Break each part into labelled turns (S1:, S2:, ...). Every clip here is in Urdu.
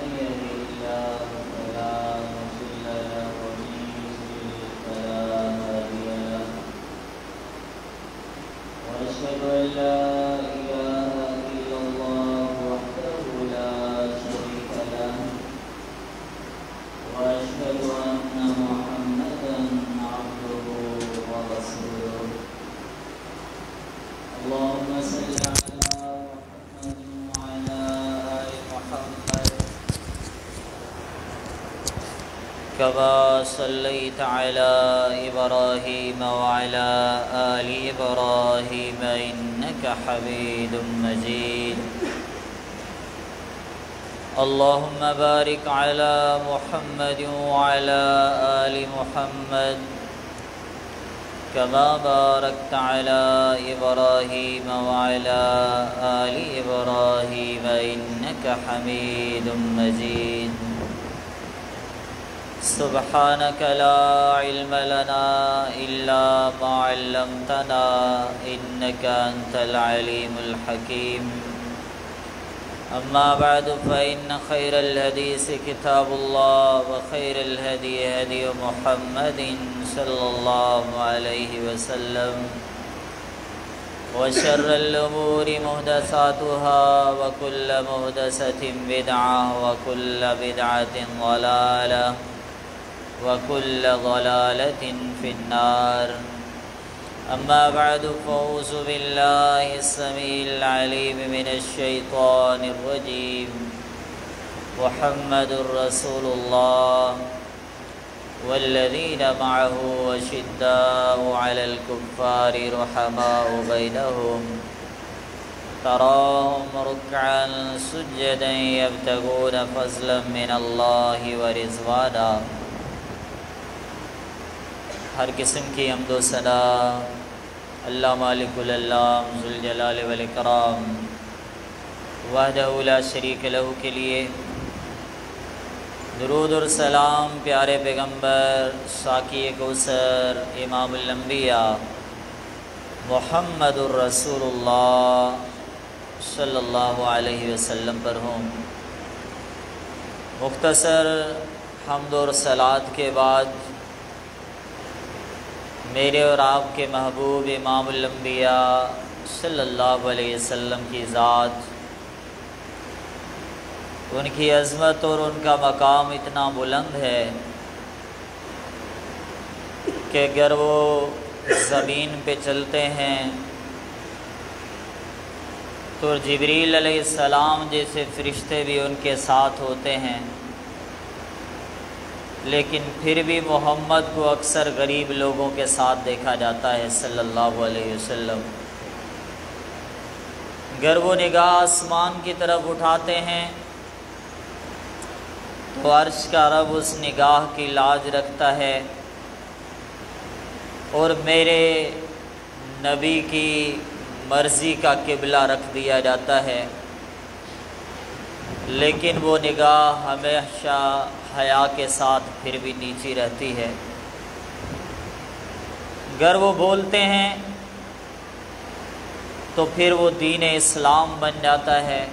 S1: من يهده الله فلا مضل له ومن يضلل فلا هادي له وأشهد أن لا إله إلا الله وحده لا شريك له وأشهد أن محمدا عبده ورسوله اللهم صل على محمد وعلى آل محمد كما صليت على إبراهيم وعلى آل إبراهيم إنك حميد مجيد اللهم بارك على محمد وعلى آل محمد كما باركت على إبراهيم وعلى آل إبراهيم إنك حميد مجيد سبحانك لا علم لنا إلا ما علمتنا إنك أنت العليم الحكيم أما بعد فإن خير الحديث كتاب الله وخير الهدي هدي محمد صلى الله عليه وسلم وشر الأمور محدثاتها وكل محدثة بدعة وكل بدعة ضلالة وكل ضلالة في النار أما بعد فأعوذ بالله السميع العليم من الشيطان الرجيم محمد رسول الله والذين معه أشداء على الكفار رحماء بينهم تراهم ركعا سجدا يبتغون فضلا من الله ورضوانا ہر قسم کی حمد و ثنا اللہ مالک العلام ذوالجلال والاکرام وحدہ لا شریک لہ کے لیے درود اور سلام پیارے پیغمبر ساقی کوثر امام الانبیاء محمد الرسول اللہ صلی اللہ علیہ وسلم پر ہوں۔ مختصر حمد اور صلوات کے بعد میرے اور آپ کے محبوب امام الانبیاء صلی اللہ علیہ وسلم کی ذات، ان کی عظمت اور ان کا مقام اتنا بلند ہے کہ اگر وہ زمین پہ چلتے ہیں تو جبریل علیہ السلام جیسے فرشتے بھی ان کے ساتھ ہوتے ہیں، لیکن پھر بھی محمد کو اکثر غریب لوگوں کے ساتھ دیکھا جاتا ہے صلی اللہ علیہ وسلم۔ اگر وہ نگاہ آسمان کی طرف اٹھاتے ہیں تو عرش کا رب اس نگاہ کی لاج رکھتا ہے اور میرے نبی کی مرضی کا قبلہ رکھ دیا جاتا ہے، لیکن وہ نگاہ ہمیشہ حیا کے ساتھ پھر بھی نیچی رہتی ہے۔ اگر وہ بولتے ہیں تو پھر وہ دین اسلام بن جاتا ہے،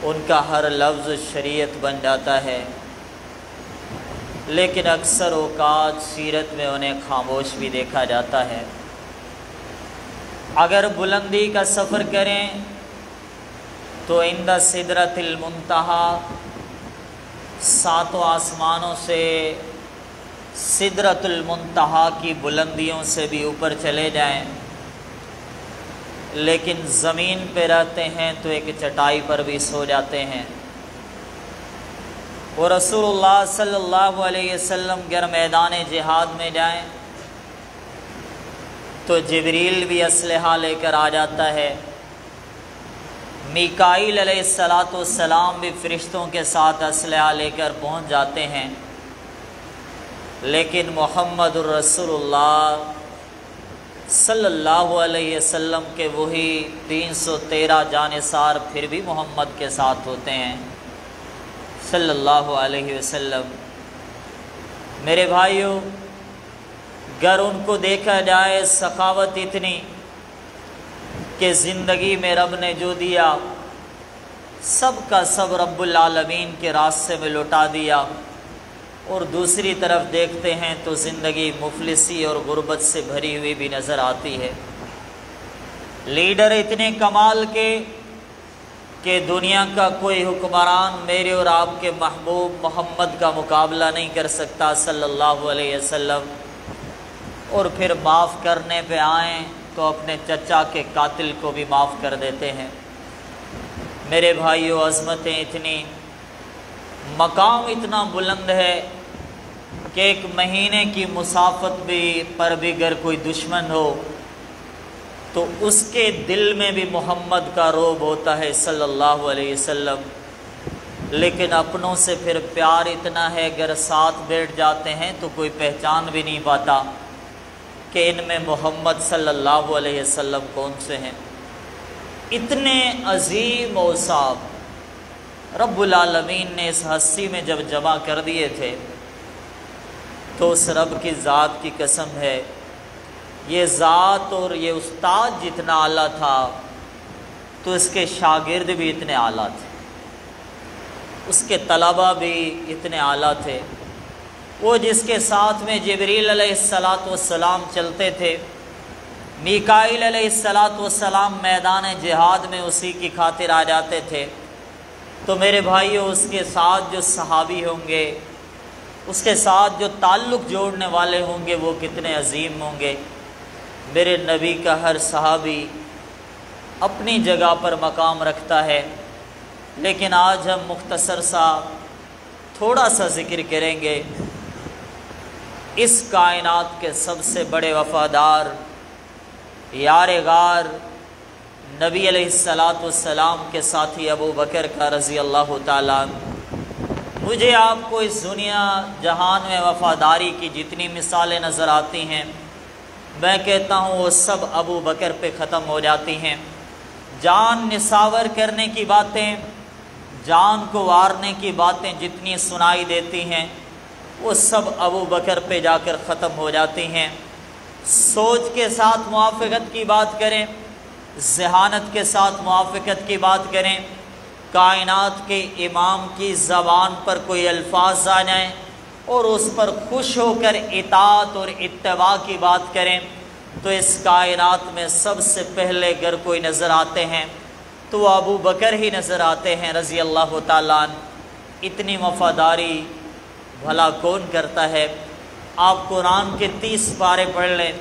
S1: ان کا ہر لفظ شریعت بن جاتا ہے، لیکن اکثر اوقات سیرت میں انہیں خاموش بھی دیکھا جاتا ہے۔ اگر بلندی کا سفر کریں تو عند سدرۃ المنتہا، ساتوں آسمانوں سے سدرۃ المنتہا کی بلندیوں سے بھی اوپر چلے جائیں، لیکن زمین پہ رہتے ہیں تو ایک چٹائی پر بھی سو جاتے ہیں۔ وہ رسول اللہ صلی اللہ علیہ وسلم اگر میدان جہاد میں جائیں تو جبریل بھی اسلحہ لے کر آ جاتا ہے، میکائیل علیہ السلام بھی فرشتوں کے ساتھ اسلحہ لے کر پہنچ جاتے ہیں، لیکن محمد الرسول اللہ صلی اللہ علیہ وسلم کے وہی 313 جانثار پھر بھی محمد کے ساتھ ہوتے ہیں صلی اللہ علیہ وسلم۔ میرے بھائیوں، گر ان کو دیکھا جائے سخاوت اتنی کہ زندگی میں رب نے جو دیا سب کا سب رب العالمین کے راستے میں لوٹا دیا، اور دوسری طرف دیکھتے ہیں تو زندگی مفلسی اور غربت سے بھری ہوئی بھی نظر آتی ہے۔ لیڈر اتنے کمال کے کہ دنیا کا کوئی حکمران میرے اور آپ کے محبوب محمد کا مقابلہ نہیں کر سکتا صلی اللہ علیہ وسلم، اور پھر معاف کرنے پہ آئیں تو اپنے چچا کے قاتل کو بھی معاف کر دیتے ہیں۔ میرے بھائیو، عظمتیں اتنی، مقام اتنا بلند ہے کہ ایک مہینے کی مسافت پر بھی اگر کوئی دشمن ہو تو اس کے دل میں بھی محمد کا روب ہوتا ہے صلی اللہ علیہ وسلم، لیکن اپنوں سے پھر پیار اتنا ہے اگر ساتھ بیٹھ جاتے ہیں تو کوئی پہچان بھی نہیں پاتا کہ ان میں محمد صلی اللہ علیہ وسلم کون سے ہیں۔ اتنے عظیم اوصاف رب العالمین نے اس ہستی میں جب جمع کر دیے تھے تو اس رب کی ذات کی قسم ہے، یہ ذات اور یہ استاد جتنا اعلیٰ تھا تو اس کے شاگرد بھی اتنے اعلیٰ تھے، اس کے طلبہ بھی اتنے اعلیٰ تھے۔ وہ جس کے ساتھ میں جبریل علیہ السلام چلتے تھے، میکائیل علیہ السلام میدان جہاد میں اسی کی خاطر آ جاتے تھے، تو میرے بھائیو اس کے ساتھ جو صحابی ہوں گے، اس کے ساتھ جو تعلق جوڑنے والے ہوں گے وہ کتنے عظیم ہوں گے۔ میرے نبی کا ہر صحابی اپنی جگہ پر مقام رکھتا ہے، لیکن آج ہم مختصر سا تھوڑا سا ذکر کریں گے اس کائنات کے سب سے بڑے وفادار یار غار نبی علیہ السلام کے ساتھی ابو بکر کا رضی اللہ تعالیٰ عنہ۔ مجھے آپ کو اس دنیا جہان میں وفاداری کی جتنی مثالیں نظر آتی ہیں، میں کہتا ہوں وہ سب ابو بکر پہ ختم ہو جاتی ہیں۔ جان نثار کرنے کی باتیں، جان کو وارنے کی باتیں جتنی سنائی دیتی ہیں وہ سب ابو بکر پہ جا کر ختم ہو جاتی ہیں۔ سوچ کے ساتھ موافقت کی بات کریں، ذہانت کے ساتھ موافقت کی بات کریں، کائنات کے امام کی زبان پر کوئی الفاظ آ جائیں اور اس پر خوش ہو کر اطاعت اور اتباع کی بات کریں تو اس کائنات میں سب سے پہلے اگر کوئی نظر آتے ہیں تو وہ ابو بکر ہی نظر آتے ہیں رضی اللہ تعالیٰ عنہ۔ اتنی وفاداری بھلا کون کرتا ہے؟ آپ قرآن کے 30 پارے پڑھ لیں،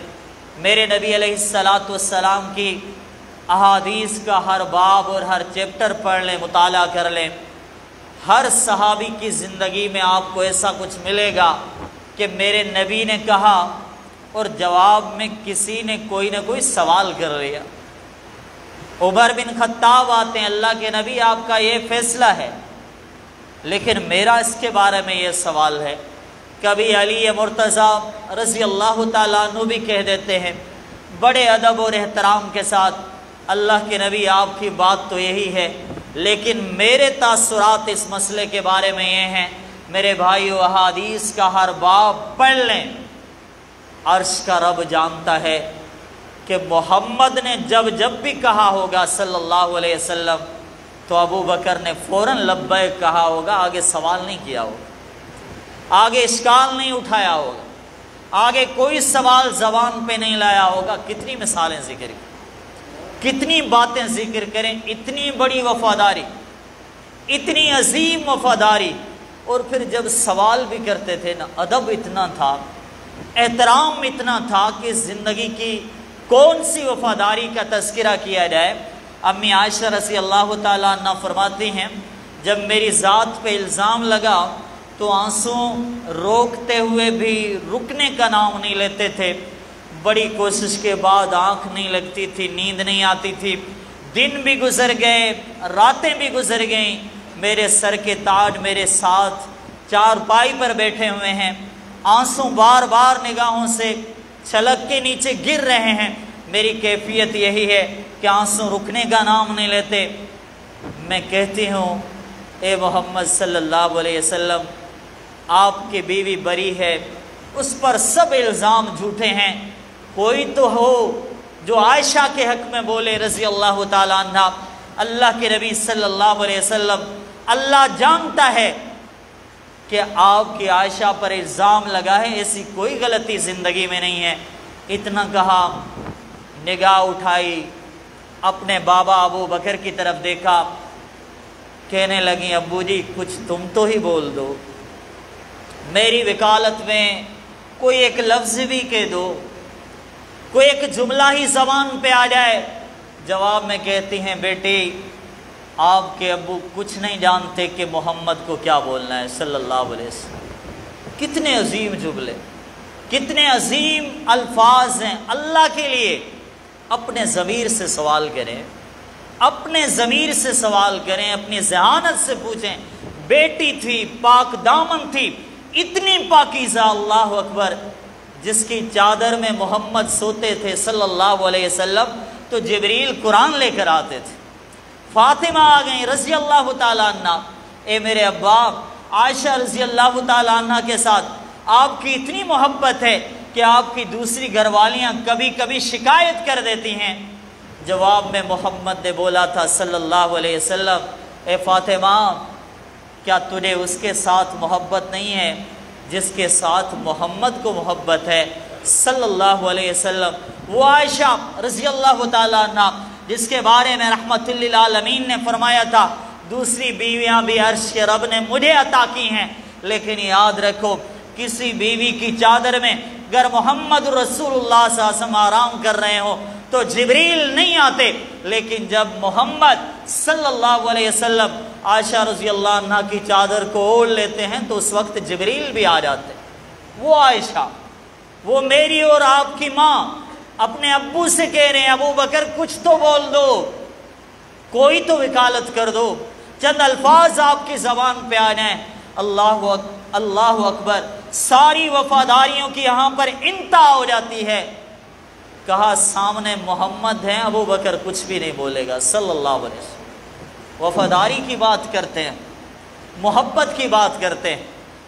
S1: میرے نبی علیہ السلام کی احادیث کا ہر باب اور ہر چیپٹر پڑھ لیں، مطالعہ کر لیں، ہر صحابی کی زندگی میں آپ کو ایسا کچھ ملے گا کہ میرے نبی نے کہا اور جواب میں کسی نے کوئی نہ کوئی سوال کر لیا۔ عمر بن خطاب آتے ہیں، اللہ کے نبی آپ کا یہ فیصلہ ہے لیکن میرا اس کے بارے میں یہ سوال ہے۔ کبھی علی مرتضیٰ رضی اللہ تعالیٰ عنہ بھی کہہ دیتے ہیں بڑے ادب اور احترام کے ساتھ، اللہ کے نبی آپ کی بات تو یہی ہے لیکن میرے تاثرات اس مسئلے کے بارے میں یہ ہیں۔ میرے بھائیو، احادیث کا ہر باب پڑھ لیں، عرش کا رب جانتا ہے کہ محمد نے جب بھی کہا ہوگا صلی اللہ علیہ وسلم تو ابو بکر نے فوراً لبیک کہا ہوگا، آگے سوال نہیں کیا ہوگا، آگے اشکال نہیں اٹھایا ہوگا، آگے کوئی سوال زبان پہ نہیں لایا ہوگا۔ کتنی مثالیں ذکر کی، کتنی باتیں ذکر کریں، اتنی بڑی وفاداری، اتنی عظیم وفاداری، اور پھر جب سوال بھی کرتے تھے نا، ادب اتنا تھا، احترام اتنا تھا کہ زندگی کی کون سی وفاداری کا تذکرہ کیا جائے۔ امی عائشہ رضی اللہ تعالیٰ عنہ فرماتی ہیں جب میری ذات پہ الزام لگا تو آنسو روکتے ہوئے بھی رکنے کا نام نہیں لیتے تھے، بڑی کوشش کے بعد آنکھ نہیں لگتی تھی، نیند نہیں آتی تھی، دن بھی گزر گئے، راتیں بھی گزر گئیں، میرے سر کے تاج میرے ساتھ چارپائی پر بیٹھے ہوئے ہیں، آنسو بار بار نگاہوں سے چھلک کے نیچے گر رہے ہیں، میری کیفیت یہی ہے کہ آنسو رکنے کا نام نہیں لیتے۔ میں کہتی ہوں اے محمد صلی اللہ علیہ وسلم، آپ کی بیوی بری ہے، اس پر سب الزام جھوٹے ہیں، کوئی تو ہو جو عائشہ کے حق میں بولے رضی اللہ تعالیٰ عنہ۔ اللہ کے نبی صلی اللہ علیہ وسلم، اللہ جانتا ہے کہ آپ کی عائشہ پر الزام لگا ہے، ایسی کوئی غلطی زندگی میں نہیں ہے۔ اتنا کہا، نگاہ اٹھائی، اپنے بابا ابو بکر کی طرف دیکھا، کہنے لگی ابو جی کچھ تم تو ہی بول دو، میری وکالت میں کوئی ایک لفظ بھی کہہ دو، کوئی ایک جملہ ہی زبان پہ آ جائے۔ جواب میں کہتی ہیں بیٹی آپ کے ابو کچھ نہیں جانتے کہ محمد کو کیا بولنا ہے صلی اللہ علیہ وسلم۔ کتنے عظیم جملے، کتنے عظیم الفاظ ہیں اللہ کے لیے۔ اپنے ضمیر سے سوال کریں، اپنے ضمیر سے سوال کریں، اپنی ذہانت سے پوچھیں۔ بیٹی تھی، پاک دامن تھی، اتنی پاکیزہ، اللہ اکبر، جس کی چادر میں محمد سوتے تھے صلی اللہ علیہ وسلم تو جبریل قرآن لے کر آتے تھے۔ فاطمہ آ گئیں رضی اللہ تعالیٰ عنہ، اے میرے ابا، عائشہ رضی اللہ تعالیٰ عنہ کے ساتھ آپ کی اتنی محبت ہے کہ آپ کی دوسری گھر والیاں کبھی کبھی شکایت کر دیتی ہیں۔ جواب میں محمد نے بولا تھا صلی اللہ علیہ وسلم، اے فاطمہ کیا تجھے اس کے ساتھ محبت نہیں ہے جس کے ساتھ محمد کو محبت ہے صلی اللہ علیہ وسلم۔ وہ عائشہ رضی اللہ تعالیٰ عنہ جس کے بارے میں رحمت للعالمین نے فرمایا تھا دوسری بیویاں بھی عرش کے رب نے مجھے عطا کی ہیں، لیکن یاد رکھو کسی بیوی کی چادر میں اگر محمد رسول اللہ صلی اللہ علیہ وسلم آرام کر رہے ہوں تو جبریل نہیں آتے، لیکن جب محمد صلی اللہ علیہ وسلم عائشہ رضی اللہ عنہ کی چادر کو اوڑھ لیتے ہیں تو اس وقت جبریل بھی آ جاتے۔ وہ عائشہ، وہ میری اور آپ کی ماں، اپنے ابو سے کہہ رہے ہیں ابو بکر کچھ تو بول دو، کوئی تو وکالت کر دو، چند الفاظ آپ کی زبان پہ آ جائیں۔ اللہ اکبر، ساری وفاداریوں کی یہاں پر انتہا ہو جاتی ہے۔ کہا سامنے محمد ہیں، ابو بکر کچھ بھی نہیں بولے گا صلی اللہ علیہ وسلم۔ وفاداری کی بات کرتے ہیں، محبت کی بات کرتے ہیں،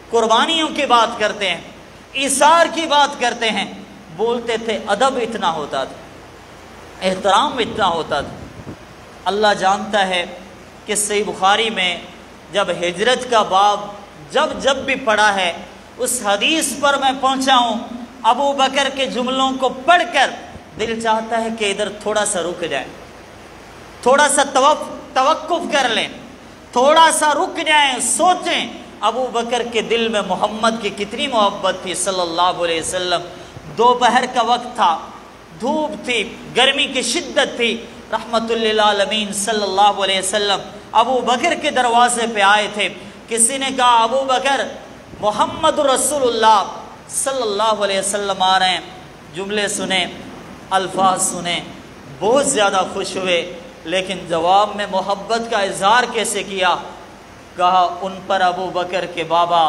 S1: قربانیوں کی بات کرتے ہیں، ایثار کی بات کرتے ہیں، بولتے تھے، ادب اتنا ہوتا تھا، احترام اتنا ہوتا تھا۔ اللہ جانتا ہے کہ صحیح بخاری میں جب ہجرت کا باب جب بھی پڑھا ہے اس حدیث پر میں پہنچا ہوں، ابو بکر کے جملوں کو پڑھ کر دل چاہتا ہے کہ ادھر تھوڑا سا رک جائیں، تھوڑا سا توقف کر لیں، تھوڑا سا رک جائیں، سوچیں ابو بکر کے دل میں محمد کی کتنی محبت تھی صلی اللہ علیہ وسلم۔ دوپہر کا وقت تھا، دھوپ تھی، گرمی کی شدت تھی، رحمت للعالمین صلی اللہ علیہ وسلم ابو بکر کے دروازے پہ آئے تھے۔ کسی نے کہا ابو بکر محمد رسول اللہ صلی اللہ علیہ وسلم آ رہے ہیں۔ جملے سنیں، الفاظ سنیں، بہت زیادہ خوش ہوئے، لیکن جواب میں محبت کا اظہار کیسے کیا؟ کہا ان پر ابو بکر کے بابا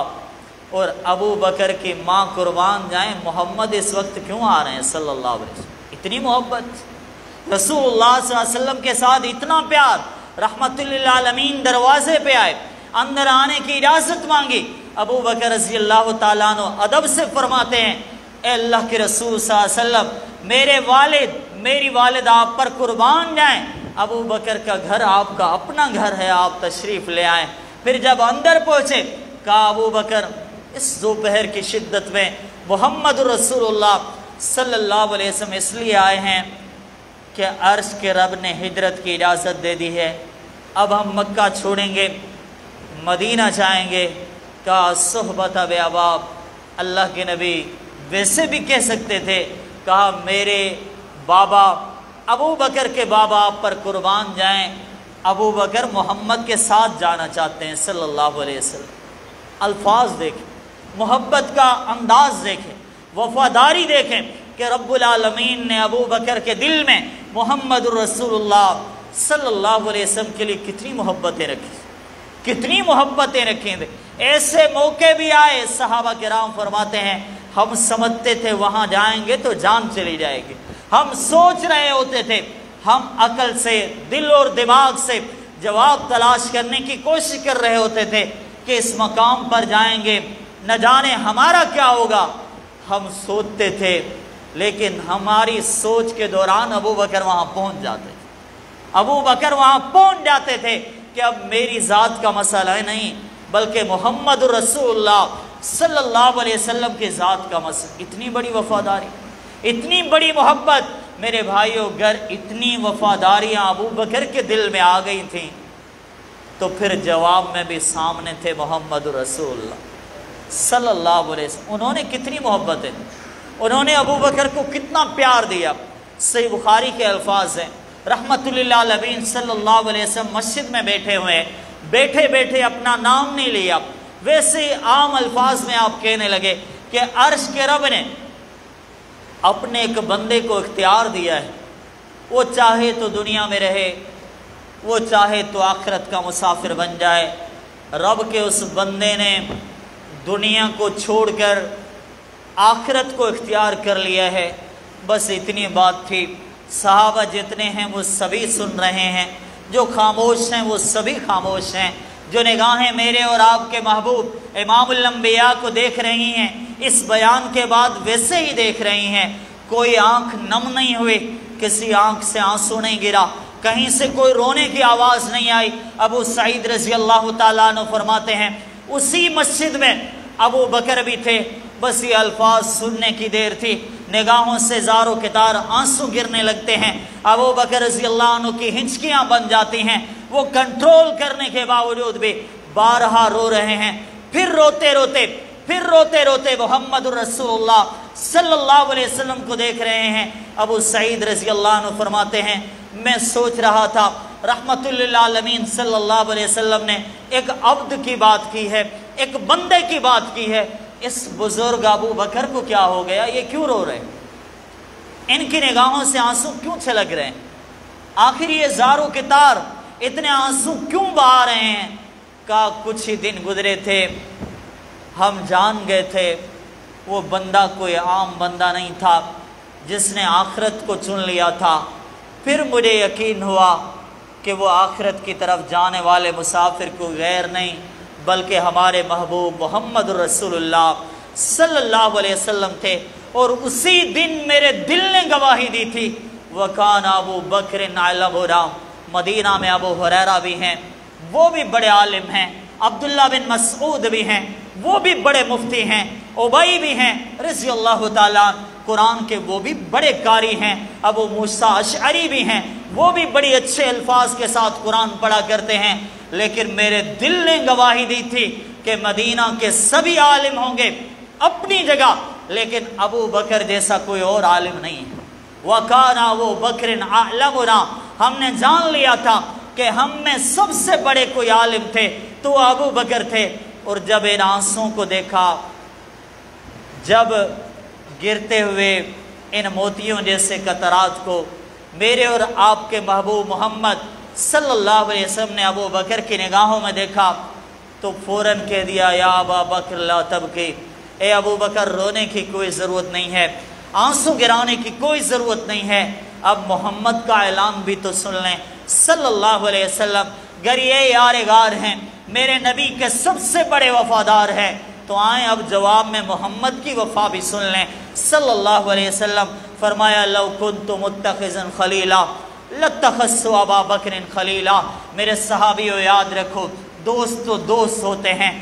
S1: اور ابو بکر کی ماں قربان جائیں، محمد اس وقت کیوں آ رہے ہیں صلی اللہ علیہ وسلم۔ اتنی محبت، رسول اللہ صلی اللہ علیہ وسلم کے ساتھ اتنا پیار، رحمت للعالمین دروازے پہ آئے، اندر آنے کی اجازت مانگی۔ ابو بکر رضی اللہ تعالیٰ عنہ ادب سے فرماتے ہیں، اے اللہ کے رسول صلی اللہ علیہ وسلم، میرے والد میری والد آپ پر قربان جائیں۔ ابو بکر کا گھر آپ کا اپنا گھر ہے، آپ تشریف لے آئیں۔ پھر جب اندر پہنچے کہا ابو بکر اس دوپہر کی شدت میں محمد رسول اللہ صلی اللہ علیہ وسلم اس لیے آئے ہیں کہ عرش کے رب نے ہجرت کی اجازت دے دی ہے، اب ہم مکہ چھوڑیں گے، مدینہ جائیں گے۔ کہا صحبت اب اباب، اللہ کے نبی ویسے بھی کہہ سکتے تھے، کہا میرے بابا ابو بکر کے بابا آپ پر قربان جائیں۔ ابو بکر محمد کے ساتھ جانا چاہتے ہیں صلی اللہ علیہ وسلم۔ الفاظ دیکھیں، محبت کا انداز دیکھیں، وفاداری دیکھیں کہ رب العالمین نے ابو بکر کے دل میں محمد رسول اللہ صلی اللہ علیہ وسلم کے لیے کتنی محبتیں رکھی، کتنی محبتیں رکھیں۔ ایسے موقع بھی آئے، صحابہ کرام فرماتے ہیں ہم سمجھتے تھے وہاں جائیں گے تو جان چلی جائے گی، ہم سوچ رہے ہوتے تھے، ہم عقل سے، دل اور دماغ سے جواب تلاش کرنے کی کوشش کر رہے ہوتے تھے کہ اس مقام پر جائیں گے نہ جانے ہمارا کیا ہوگا، ہم سوچتے تھے، لیکن ہماری سوچ کے دوران ابو بکر وہاں پہنچ جاتے۔ ابو بکر وہاں پہنچ جاتے تھے کہ اب میری ذات کا مسئلہ نہیں بلکہ محمد رسول اللہ صلی اللہ علیہ وسلم کی ذات کا مسئلہ۔ اتنی بڑی وفاداری، اتنی بڑی محبت میرے بھائیوں، اگر اتنی وفاداریاں ابو بکر کے دل میں آ گئی تھیں تو پھر جواب میں بھی سامنے تھے محمد رسول اللہ صلی اللہ علیہ وسلم۔ انہوں نے کتنی محبتیں، انہوں نے ابو بکر کو کتنا پیار دیا۔ صحیح بخاری کے الفاظ ہیں، رحمت اللہ علیہ صلی اللہ علیہ وسلم مسجد میں بیٹھے ہوئے، بیٹھے بیٹھے اپنا نام نہیں لیا، ویسے عام الفاظ میں آپ کہنے لگے کہ عرش کے رب نے اپنے ایک بندے کو اختیار دیا ہے، وہ چاہے تو دنیا میں رہے، وہ چاہے تو آخرت کا مسافر بن جائے۔ رب کے اس بندے نے دنیا کو چھوڑ کر آخرت کو اختیار کر لیا ہے۔ بس اتنی بات تھی۔ صحابہ جتنے ہیں وہ سبھی سن رہے ہیں، جو خاموش ہیں وہ سبھی خاموش ہیں، جو نگاہیں میرے اور آپ کے محبوب امام الانبیاء کو دیکھ رہی ہیں، اس بیان کے بعد ویسے ہی دیکھ رہی ہیں۔ کوئی آنکھ نم نہیں ہوئی، کسی آنکھ سے آنسو نہیں گرا، کہیں سے کوئی رونے کی آواز نہیں آئی۔ ابو سعید رضی اللہ تعالیٰ عنہ فرماتے ہیں اسی مسجد میں ابو بکر بھی تھے، بس یہ الفاظ سننے کی دیر تھی، نگاہوں سے زار و کتار آنسو گرنے لگتے ہیں۔ ابو بکر رضی اللہ عنہ کی ہنچکیاں بن جاتی ہیں، وہ کنٹرول کرنے کے باوجود بھی بارہا رو رہے ہیں۔ پھر روتے روتے محمد رسول اللہ صلی اللہ علیہ وسلم کو دیکھ رہے ہیں۔ ابو سعید رضی اللہ عنہ فرماتے ہیں میں سوچ رہا تھا رحمت للعالمین صلی اللہ علیہ وسلم نے ایک عبد کی بات کی ہے، ایک بندے کی بات کی ہے، اس بزرگ ابو بکر کو کیا ہو گیا، یہ کیوں رو رہے ہیں، ان کی نگاہوں سے آنسو کیوں چھلک رہے ہیں، آخر یہ زارو کتار اتنے آنسو کیوں بہا رہے ہیں؟ کہا کچھ ہی دن گزرے تھے، ہم جان گئے تھے وہ بندہ کوئی عام بندہ نہیں تھا جس نے آخرت کو چن لیا تھا۔ پھر مجھے یقین ہوا کہ وہ آخرت کی طرف جانے والے مسافر کو غیر نہیں بلکہ ہمارے محبوب محمد رسول اللہ صلی اللہ علیہ وسلم تھے۔ اور اسی دن میرے دل نے گواہی دی تھی وَكَانَ ابو بکر عَلَمُ مدینہ میں ابو ہریرہ بھی ہیں، وہ بھی بڑے عالم ہیں، عبداللہ بن مسعود بھی ہیں، وہ بھی بڑے مفتی ہیں، ابی بھی ہیں رضی اللہ تعالیٰ، قرآن کے وہ بھی بڑے قاری ہیں، ابو موسیٰ اشعری بھی ہیں، وہ بھی بڑی اچھے الفاظ کے ساتھ قرآن پڑھا کرتے ہیں۔ لیکن میرے دل نے گواہی دی تھی کہ مدینہ کے سبھی عالم ہوں گے اپنی جگہ، لیکن ابو بکر جیسا کوئی اور عالم نہیں ہے۔ وَكَانَ أَبُو بَكْرٍ أَعْلَمُنَا ہم نے جان لیا تھا کہ ہم میں سب سے بڑے کوئی عالم تھے تو ابو بکر تھے۔ اور جب ان آنسوں کو دیکھا، جب گرتے ہوئے ان موتیوں جیسے قطرات کو میرے اور آپ کے محبوب محمد صلی اللہ علیہ وسلم نے ابو بکر کی نگاہوں میں دیکھا تو فوراً کہہ دیا یا ابا بکر لا تبکی، اے ابو بکر رونے کی کوئی ضرورت نہیں ہے، آنسو گرانے کی کوئی ضرورت نہیں ہے، اب محمد کا اعلان بھی تو سن لیں صلی اللہ علیہ وسلم، گر یہ یار غار ہیں، میرے نبی کے سب سے بڑے وفادار ہیں، تو آئیں اب جواب میں محمد کی وفا بھی سن لیں صلی اللہ علیہ وسلم۔ فرمایا لو کنت متخذا خلیلا لاتخذت ابا بکر خلیلا، میرے صحابیوں یاد رکھو دوست تو دوست ہوتے ہیں،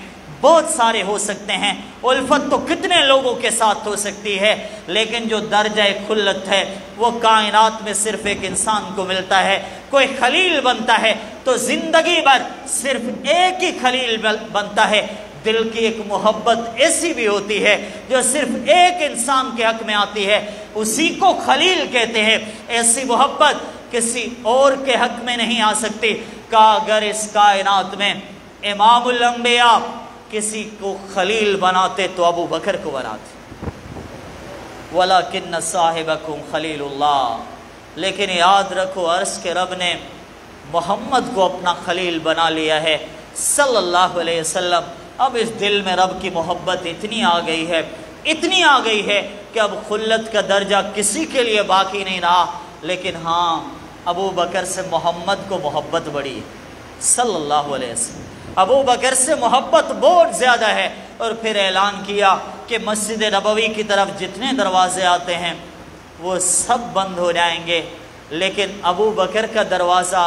S1: بہت سارے ہو سکتے ہیں، الفت تو کتنے لوگوں کے ساتھ ہو سکتی ہے، لیکن جو درجہ خلت ہے وہ کائنات میں صرف ایک انسان کو ملتا ہے۔ کوئی خلیل بنتا ہے تو زندگی بھر صرف ایک ہی خلیل بنتا ہے۔ دل کی ایک محبت ایسی بھی ہوتی ہے جو صرف ایک انسان کے حق میں آتی ہے، اسی کو خلیل کہتے ہیں۔ ایسی محبت کسی اور کے حق میں نہیں آ سکتی۔ کہ اگر اس کائنات میں امام الانبیاء کسی کو خلیل بناتے تو ابو بکر کو بناتے، وَلَكِنَّ صَاحِبَكُمْ خَلِيلُ اللَّهِ، لیکن یاد رکھو عرش کے رب نے محمد کو اپنا خلیل بنا لیا ہے صلی اللہ علیہ وسلم۔ اب اس دل میں رب کی محبت اتنی آ گئی ہے، اتنی آ گئی ہے کہ اب خلت کا درجہ کسی کے لیے باقی نہیں رہا، لیکن ہاں ابو بکر سے محمد کو محبت بڑھی ہے صلی اللہ علیہ وسلم، ابو بکر سے محبت بہت زیادہ ہے۔ اور پھر اعلان کیا کہ مسجد نبوی کی طرف جتنے دروازے آتے ہیں وہ سب بند ہو جائیں گے، لیکن ابو بکر کا دروازہ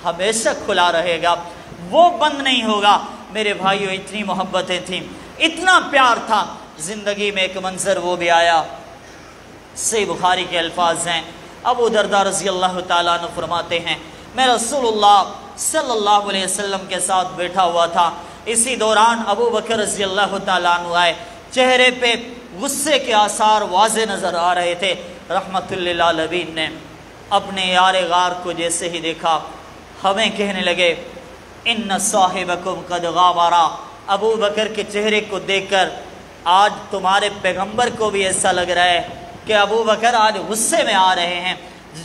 S1: ہمیشہ کھلا رہے گا، وہ بند نہیں ہوگا۔ میرے بھائیوں، اتنی محبتیں تھیں، اتنا پیار تھا۔ زندگی میں ایک منظر وہ بھی آیا، صحیح بخاری کے الفاظ ہیں، ابو درداء رضی اللہ تعالیٰ عنہ فرماتے ہیں میں رسول اللہ صلی اللہ علیہ وسلم کے ساتھ بیٹھا ہوا تھا، اسی دوران ابو بکر رضی اللہ تعالیٰ عنہ آئے، چہرے پہ غصے کے آثار واضح نظر آ رہے تھے۔ رحمت للعالمین نے اپنے یار غار کو جیسے ہی دیکھا، ہمیں کہنے لگے ان صاحبکم قد غابرا، ابو بکر کے چہرے کو دیکھ کر آج تمہارے پیغمبر کو بھی ایسا لگ رہا ہے کہ ابو بکر آج غصے میں آ رہے ہیں۔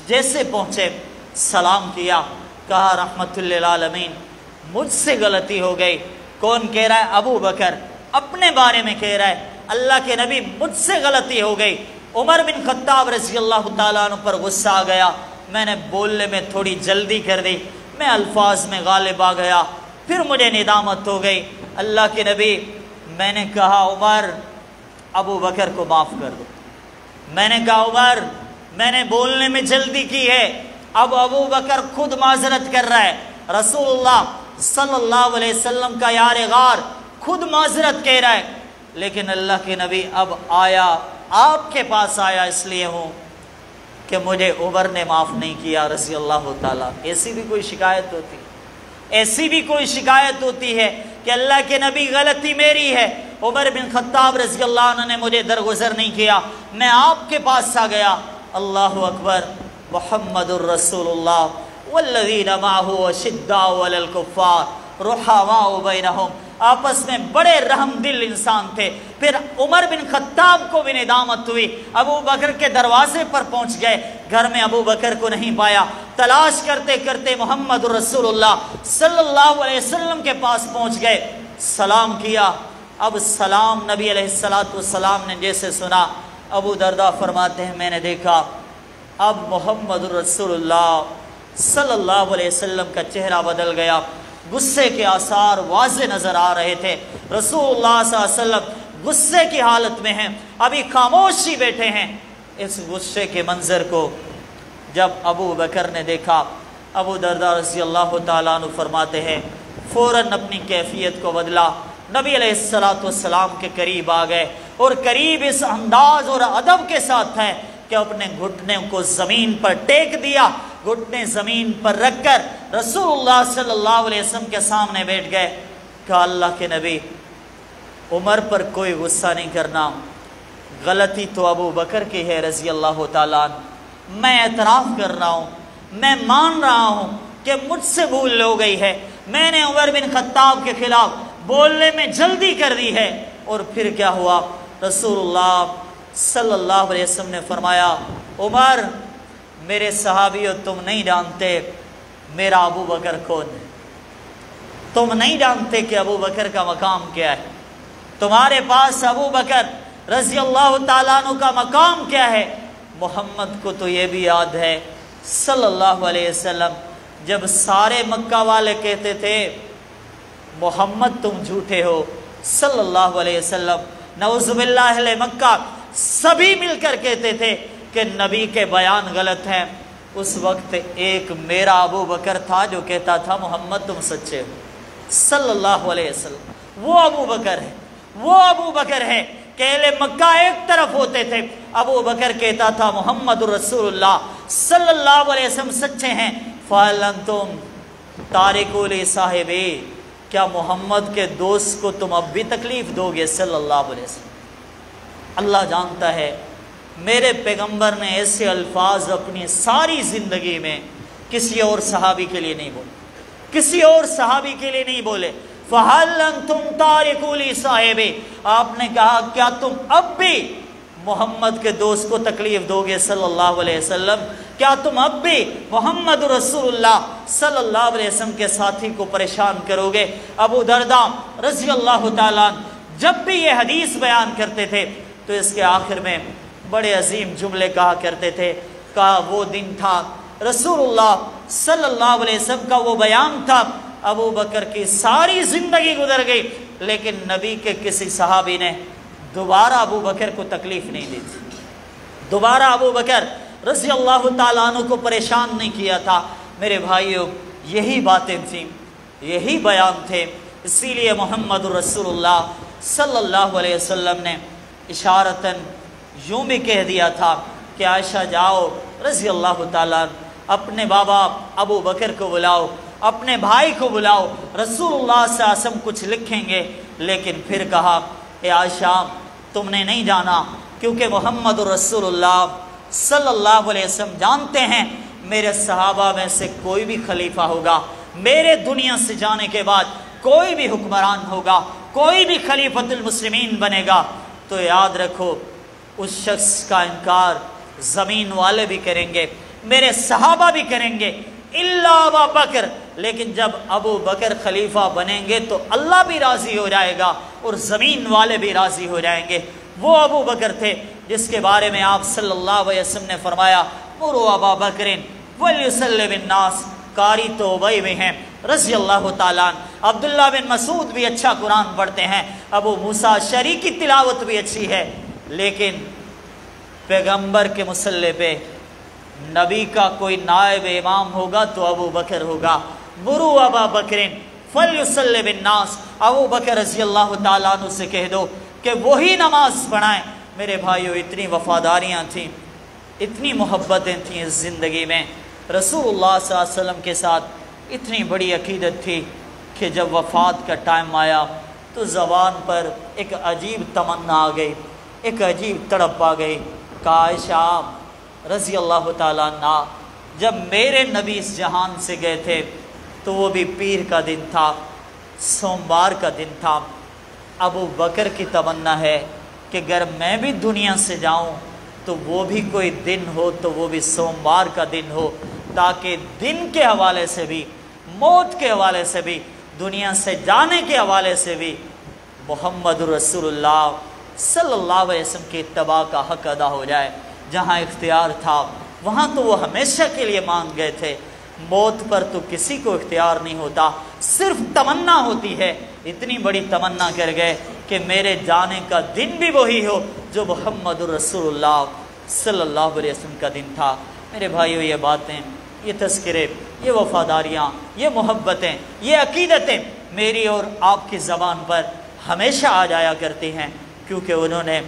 S1: جیسے پہنچے سلام کیا، کہا رحمت للعالمین مجھ سے غلطی ہو گئی۔ کون کہہ رہا ہے؟ ابو بکر اپنے بارے میں کہہ رہا ہے، اللہ کے نبی مجھ سے غلطی ہو گئی۔ عمر بن خطاب رضی اللہ تعالیٰ عنہ پر غصہ آ گیا، میں نے بولنے میں تھوڑی جلدی کر دی، میں الفاظ میں غالب آ گیا، پھر مجھے ندامت ہو گئی۔ اللہ کے نبی میں نے کہا عمر ابو بکر کو معاف کر دو، میں نے کہا عمر میں نے بولنے میں جلدی کی ہے۔ اب ابو بکر خود معذرت کر رہا ہے، رسول اللہ صلی اللہ علیہ وسلم کا یار غار خود معذرت کہہ رہا ہے، لیکن اللہ کے نبی اب آیا، آپ کے پاس آیا اس لیے ہوں کہ مجھے عمر نے معاف نہیں کیا رضی اللہ تعالیٰ۔ ایسی بھی کوئی شکایت ہوتی ہے، ایسی بھی کوئی شکایت ہوتی ہے کہ اللہ کے نبی غلطی میری ہے، عمر بن خطاب رضی اللہ عنہ نے مجھے درگزر نہیں کیا، میں آپ کے پاس آ گیا۔ اللہ اکبر، محمد الرسول اللہ والذین معہ اشداء علی الکفار رحماء بینہم، آپس میں بڑے رحم دل انسان تھے۔ پھر عمر بن خطاب کو بھی ندامت ہوئی، ابو بکر کے دروازے پر پہنچ گئے، گھر میں ابو بکر کو نہیں پایا، تلاش کرتے کرتے محمد رسول اللہ صلی اللہ علیہ وسلم کے پاس پہنچ گئے، سلام کیا۔ اب سلام نبی علیہ السلام نے جیسے سنا، ابو درداء فرماتے ہیں میں نے دیکھا اب محمد رسول اللہ صلی اللہ علیہ وسلم کا چہرہ بدل گیا، غصے کے آثار واضح نظر آ رہے تھے۔ رسول اللہ صلی اللہ علیہ وسلم غصے کی حالت میں ہیں، ابھی خاموش ہی بیٹھے ہیں۔ اس غصے کے منظر کو جب ابو بکر نے دیکھا، ابو درداء رضی اللہ تعالیٰ عنہ فرماتے ہیں فوراً اپنی کیفیت کو بدلا، نبی علیہ السلام کے قریب آ گئے، اور قریب اس انداز اور ادب کے ساتھ ہے کہ اپنے گھٹنے کو زمین پر ٹیک دیا، گھٹنے زمین پر رکھ کر رسول اللہ صلی اللہ علیہ وسلم کے سامنے بیٹھ گئے۔ کہا اللہ کے نبی عمر پر کوئی غصہ نہیں کرنا، غلطی تو ابو بکر کی ہے رضی اللہ تعالیٰ عنہ، میں اعتراف کر رہا ہوں، میں مان رہا ہوں کہ مجھ سے بھول ہو گئی ہے، میں نے عمر بن خطاب کے خلاف بولنے میں جلدی کر دی ہے۔ اور پھر کیا ہوا؟ رسول اللہ صلی اللہ علیہ وسلم نے فرمایا عمر میرے صحابیوں تم نہیں جانتے میرا ابو بکر کون ہے، تم نہیں جانتے کہ ابو بکر کا مقام کیا ہے، تمہارے پاس ابو بکر رضی اللہ تعالیٰ عنہ کا مقام کیا ہے۔ محمد کو تو یہ بھی یاد ہے صلی اللہ علیہ وسلم جب سارے مکہ والے کہتے تھے محمد تم جھوٹے ہو، صلی اللہ علیہ وسلم نعوذ باللہ اہل مکہ سبھی مل کر کہتے تھے کہ نبی کے بیان غلط ہیں، اس وقت ایک میرا ابو بکر تھا جو کہتا تھا محمد تم سچے ہو، صلی اللہ علیہ وسلم۔ وہ ابو بکر ہے، وہ ابو بکر ہے کہ اہل مکہ ایک طرف ہوتے تھے، ابو بکر کہتا تھا محمد رسول اللہ صلی اللہ علیہ وسلم سچے ہیں۔ فَهَلْ أَنْتُمْ تَارِكُوا لِي صَاحِبِي، کیا محمد کے دوست کو تم اب بھی تکلیف دو گے صلی اللہ علیہ وسلم؟ اللہ جانتا ہے میرے پیغمبر نے ایسے الفاظ اپنی ساری زندگی میں کسی اور صحابی کے لیے نہیں بولے، کسی اور صحابی کے لیے نہیں بولے۔ فَهَلْ أَنْتُمْ تَارِكُوا لِي صَاحِبِي، آپ نے کہا کیا تم اب بھی محمد کے دوست کو تکلیف دو گے صلی اللہ علیہ وسلم؟ کیا تم اب بھی محمد رسول اللہ صلی اللہ علیہ وسلم کے ساتھی کو پریشان کرو گے؟ ابو درداء رضی اللہ تعالیٰ جب بھی یہ حدیث بیان کرتے تھے تو اس کے آخر میں بڑے عظیم جملے کہا کرتے تھے، کہا وہ دن تھا رسول اللہ صلی اللہ علیہ وسلم کا وہ بیان تھا، ابو بکر کی ساری زندگی گزر گئی لیکن نبی کے کسی صحابی نے دوبارہ ابو بکر کو تکلیف نہیں دی تھی، دوبارہ ابو بکر رضی اللہ تعالیٰ عنہ کو پریشان نہیں کیا تھا۔ میرے بھائیوں، یہی باتیں تھیں، یہی بیان تھے، اسی لیے محمد رسول اللہ صلی اللہ علیہ وسلم نے اشارتاً یوں بھی کہہ دیا تھا کہ عائشہ جاؤ رضی اللہ تعالیٰ اپنے بابا ابو بکر کو بلاؤ، اپنے بھائی کو بلاؤ، رسول اللہ صلی اللہ علیہ وسلم کچھ لکھیں گے۔ لیکن پھر کہا اے عائشہ تم نے نہیں جانا، کیونکہ محمد رسول اللہ صلی اللہ علیہ وسلم جانتے ہیں میرے صحابہ میں سے کوئی بھی خلیفہ ہوگا، میرے دنیا سے جانے کے بعد کوئی بھی حکمران ہوگا، کوئی بھی خلیفۃ المسلمین بنے گا، تو یاد رکھو اس شخص کا انکار زمین والے بھی کریں گے، میرے صحابہ بھی کریں گے الا ابو بکر، لیکن جب ابو بکر خلیفہ بنیں گے تو اللہ بھی راضی ہو جائے گا اور زمین والے بھی راضی ہو جائیں گے۔ وہ ابو بکر تھے جس کے بارے میں آپ صلی اللہ علیہ وسلم نے فرمایا مروا ابا بکر ولیصلی بالناس، قاری تو ابی بھی ہیں رضی اللہ تعالیٰ عنہ، عبداللہ بن مسعود بھی اچھا قرآن پڑھتے ہیں، ابو موسیٰ شری کی تلاوت بھی اچھی ہے، لیکن پیغمبر کے مصلی پہ نبی کا کوئی نائب امام ہوگا تو ابو بکر ہوگا۔ مروا ابا بکر فلیصلی بالناس، ابو بکر رضی اللہ تعالیٰ عنہ سے کہہ دو کہ وہی نماز پڑھائیں۔ میرے بھائیوں، اتنی وفاداریاں تھیں، اتنی محبتیں تھیں اس زندگی میں، رسول اللہ صلی اللہ علیہ وسلم کے ساتھ اتنی بڑی عقیدت تھی کہ جب وفات کا ٹائم آیا تو زبان پر ایک عجیب تمنا آ گئی، ایک عجیب تڑپ آ گئی کہ عائشہ رضی اللہ تعالیٰ عنہ جب میرے نبی اس جہان سے گئے تھے تو وہ بھی پیر کا دن تھا، سوموار کا دن تھا، ابو بکر کی تمنا ہے کہ اگر میں بھی دنیا سے جاؤں تو وہ بھی کوئی دن ہو تو وہ بھی سوموار کا دن ہو، تاکہ دن کے حوالے سے بھی، موت کے حوالے سے بھی، دنیا سے جانے کے حوالے سے بھی محمد رسول اللہ صلی اللہ علیہ وسلم کی اتباع کا حق ادا ہو جائے۔ جہاں اختیار تھا وہاں تو وہ ہمیشہ کے لیے مان گئے تھے، موت پر تو کسی کو اختیار نہیں ہوتا، صرف تمنا ہوتی ہے۔ اتنی بڑی تمنا کر گئے کہ میرے جانے کا دن بھی وہی ہو جو محمد رسول اللہ صلی اللہ علیہ وسلم کا دن تھا۔ میرے بھائیو، یہ باتیں، یہ تذکرے، یہ وفاداریاں، یہ محبتیں، یہ عقیدتیں میری اور آپ کی زبان پر ہمیشہ آ جایا کرتی ہیں، کیونکہ انہوں نے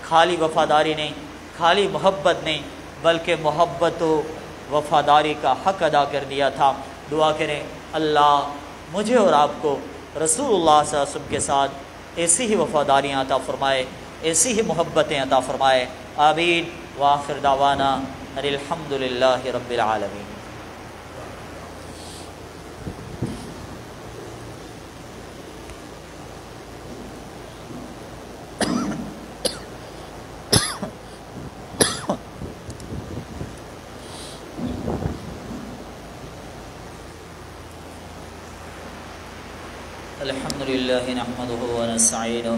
S1: خالی وفاداری نہیں، خالی محبت نہیں، بلکہ محبت و وفاداری کا حق ادا کر دیا تھا۔ دعا کریں اللہ مجھے اور آپ کو رسول اللہ صلی اللہ علیہ وسلم کے ساتھ ایسی ہی وفاداریاں عطا فرمائے، ایسی ہی محبتیں عطا فرمائے۔ آمین۔ وآخر دعوانا ان الحمد للہ رب العالمین۔ الحمد لله نحمده ونستعينه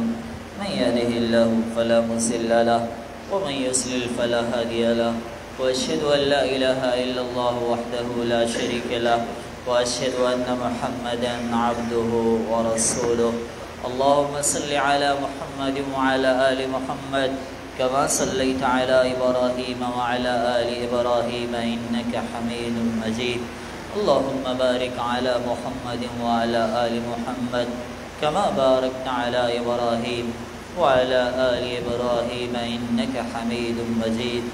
S1: من يهده الله فلا مضل له ومن يضلل فلا هادي له واشهد ان لا اله الا الله وحده لا شريك له واشهد ان محمدا عبده ورسوله اللهم صل على محمد وعلى ال محمد كما صليت على ابراهيم وعلى ال ابراهيم انك حميد مجيد اللهم بارك على محمد وعلى آل محمد كما باركت على إبراهيم وعلى آل إبراهيم إنك حميد مجيد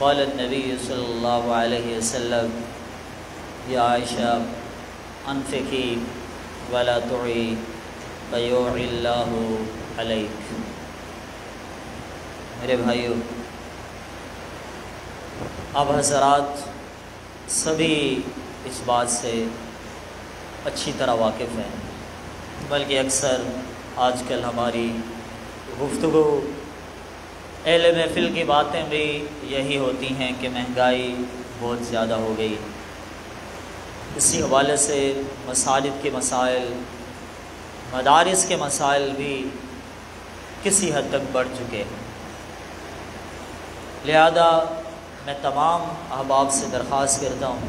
S1: قال النبي صلى الله عليه وسلم يا عائشة أنفقي ولا تعي فيعي الله عليك۔ میرے بھائیو، اب حضرات سبھی اس بات سے اچھی طرح واقف ہیں، بلکہ اکثر آج کل ہماری گفتگو اہل محفل کی باتیں بھی یہی ہوتی ہیں کہ مہنگائی بہت زیادہ ہو گئی۔ اسی حوالے سے مساجد کے مسائل، مدارس کے مسائل بھی کسی حد تک بڑھ چکے ہیں۔ لہذا میں تمام احباب سے درخواست کرتا ہوں،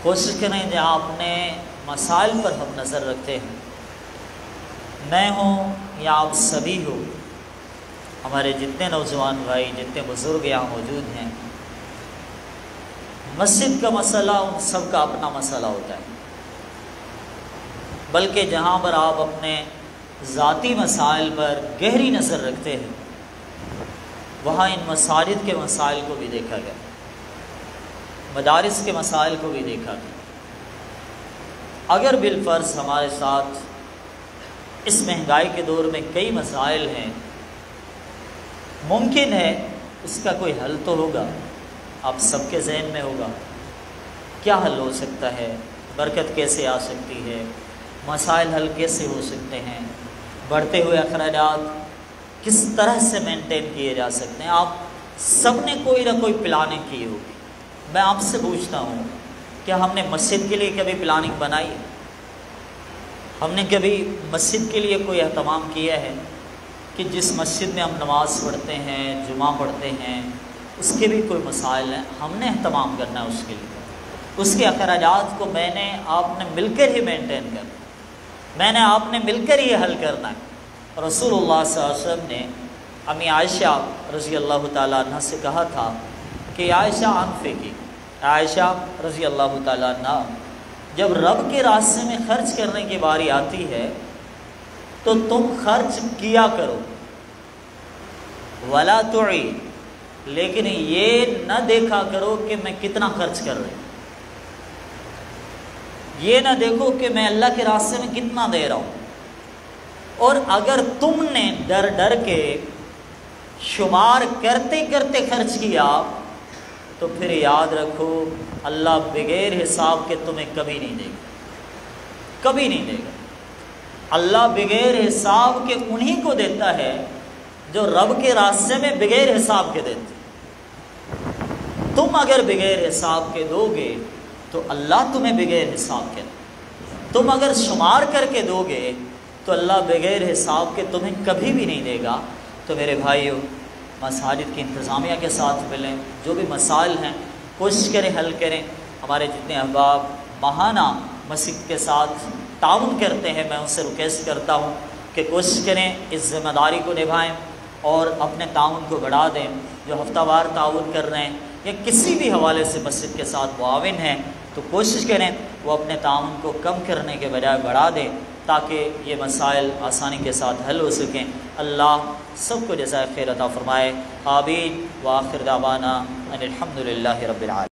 S1: کوشش کریں جہاں اپنے مسائل پر ہم نظر رکھتے ہیں، میں ہوں یا آپ سبھی ہو، ہمارے جتنے نوجوان بھائی، جتنے بزرگ یہاں موجود ہیں، مسجد کا مسئلہ ان سب کا اپنا مسئلہ ہوتا ہے، بلکہ جہاں پر آپ اپنے ذاتی مسائل پر گہری نظر رکھتے ہیں وہاں ان مساجد کے مسائل کو بھی دیکھا گیا، مدارس کے مسائل کو بھی دیکھا گیا۔ اگر بالفرض ہمارے ساتھ اس مہنگائی کے دور میں کئی مسائل ہیں، ممکن ہے اس کا کوئی حل تو ہوگا، آپ سب کے ذہن میں ہوگا کیا حل ہو سکتا ہے، برکت کیسے آ سکتی ہے، مسائل حل کیسے ہو سکتے ہیں، بڑھتے ہوئے اخراجات کس طرح سے مینٹین کیے جا سکتے ہیں۔ آپ سب نے کوئی نہ کوئی پلاننگ کی ہوگی۔ میں آپ سے پوچھتا ہوں، کیا ہم نے مسجد کے لیے کبھی پلاننگ بنائی ہے؟ ہم نے کبھی مسجد کے لیے کوئی اہتمام کیا ہے کہ جس مسجد میں ہم نماز پڑھتے ہیں، جمعہ پڑھتے ہیں، اس کے بھی کوئی مسائل ہیں، ہم نے اہتمام کرنا ہے اس کے لیے، اس کے اخراجات کو میں نے آپ نے مل کر ہی مینٹین کرنا، میں نے آپ نے مل کر ہی حل کرنا ہے۔ رسول اللہ صلی اللہ علیہ وسلم نے امی عائشہ رضی اللہ تعالیٰ عنہ سے کہا تھا کہ عائشہ انفقی، عائشہ رضی اللہ تعالیٰ عنہ جب رب کے راستے میں خرچ کرنے کی باری آتی ہے تو تم خرچ کیا کرو، ولا تعی، لیکن یہ نہ دیکھا کرو کہ میں کتنا خرچ کر رہی ہوں، یہ نہ دیکھو کہ میں اللہ کے راستے میں کتنا دے رہا ہوں۔ اور اگر تم نے ڈر ڈر کے شمار کرتے کرتے خرچ کیا تو پھر یاد رکھو اللہ بغیر حساب کے تمہیں کبھی نہیں دے گا، کبھی نہیں دے گا۔ اللہ بغیر حساب کے انہی کو دیتا ہے جو رب کے راستے میں بغیر حساب کے دیتے۔ تم اگر بغیر حساب کے دو گے تو اللہ تمہیں بغیر حساب کے دے، تم اگر شمار کر کے دو گے تو اللہ بغیر حساب کے تمہیں کبھی بھی نہیں دے گا۔ تو میرے بھائیو، مساجد کی انتظامیہ کے ساتھ ملیں، جو بھی مسائل ہیں کوشش کریں حل کریں۔ ہمارے جتنے احباب ماہانہ مسجد کے ساتھ تعاون کرتے ہیں، میں ان سے ریکویسٹ کرتا ہوں کہ کوشش کریں اس ذمہ داری کو نبھائیں اور اپنے تعاون کو بڑھا دیں۔ جو ہفتہ وار تعاون کر رہے ہیں یا کسی بھی حوالے سے مسجد کے ساتھ معاون ہیں تو کوشش کریں وہ اپنے تعاون کو کم کرنے کے بجائے بڑھا دیں تاکہ یہ مسائل آسانی کے ساتھ حل ہو سکیں۔ اللہ سب کو جزائے خیر عطا فرمائے، آمین۔ وآخر دعوانا ان الحمد للہ رب العالمین۔